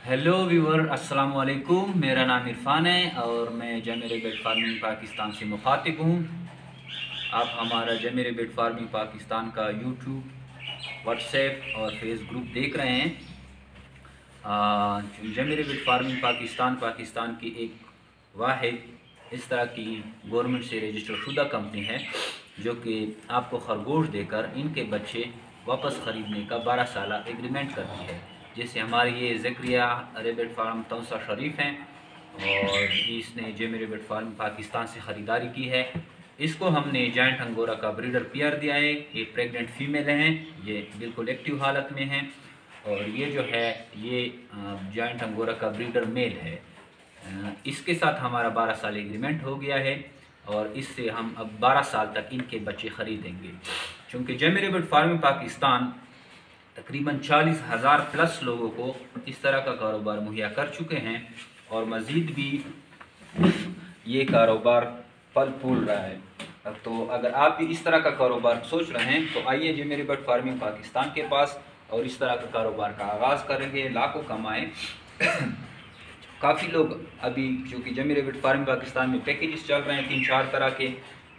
Hello viewer, अस्सलाम वालेकुम। मेरा नाम इरफान है और मैं जमीर बेट फार्मिंग पाकिस्तान से मुखातिब हूँ। आप हमारा जमीर बेट फार्मिंग पाकिस्तान का यूट्यूब, व्हाट्सएप और फेस ग्रुप देख रहे हैं। जमीर बेट फार्मिंग पाकिस्तान की एक वाहिद इस तरह की गवर्नमेंट से रजिस्टर शुदा कंपनी है जो कि आपको खरगोश देकर इनके बच्चे वापस ख़रीदने का 12 साल एग्रीमेंट करती है। जैसे हमारे ये ज़करिया रेबिट फार्म तौसा शरीफ हैं और इसने जमीर रेबिट फार्म पाकिस्तान से ख़रीदारी की है। इसको हमने जायंट अंगोरा का ब्रीडर पेयर दिया है। ये प्रेग्नेंट फीमेल हैं, ये बिल्कुल एक्टिव हालत में हैं। और ये जो है ये जायंट अंगोरा का ब्रीडर मेल है। इसके साथ हमारा 12 साल एग्रीमेंट हो गया है और इससे हम अब 12 साल तक इनके बच्चे ख़रीदेंगे। चूँकि जमीर रेबिट फार्मिंग पाकिस्तान तकरीबन 40,000 प्लस लोगों को इस तरह का कारोबार मुहैया कर चुके हैं और मज़ीद भी ये कारोबार फल फूल रहा है। तो अगर आप भी इस तरह का कारोबार सोच रहे हैं तो आइए जमीर रेबिट फार्मिंग पाकिस्तान के पास और इस तरह का कारोबार का आगाज़ करेंगे, लाखों कमाएँ। काफ़ी लोग अभी चूँकि जमीर रेबिट फार्मिंग पाकिस्तान में पैकेजेस चल रहे हैं 3-4 तरह के,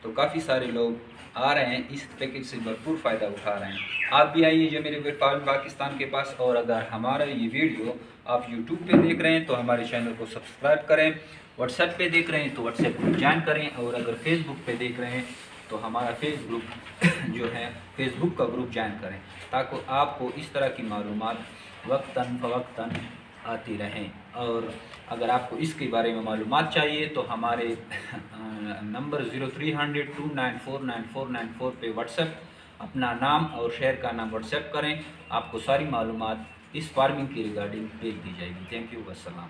तो काफ़ी सारे लोग आ रहे हैं, इस पैकेज से भरपूर फ़ायदा उठा रहे हैं। आप भी आइए जमीर रेबिट फार्मिंग पाकिस्तान के पास। और अगर हमारा ये वीडियो आप यूट्यूब पे देख रहे हैं तो हमारे चैनल को सब्सक्राइब करें, व्हाट्सएप पे देख रहे हैं तो व्हाट्सएप ग्रुप ज्वाइन करें, और अगर फेसबुक पे देख रहे हैं तो हमारा जो है फेसबुक का ग्रुप ज्वाइन करें, ताकि आपको इस तरह की मालूमात वक्तन फ़वक्तन आती रहें। और अगर आपको इसके बारे में मालूमात चाहिए तो हमारे नंबर 0300 294 9494 पे व्हाट्सएप अपना नाम और शहर का नाम व्हाट्सएप करें। आपको सारी मालूमात इस फार्मिंग की रिगार्डिंग भेज दी जाएगी। Thank you, वस्सलाम।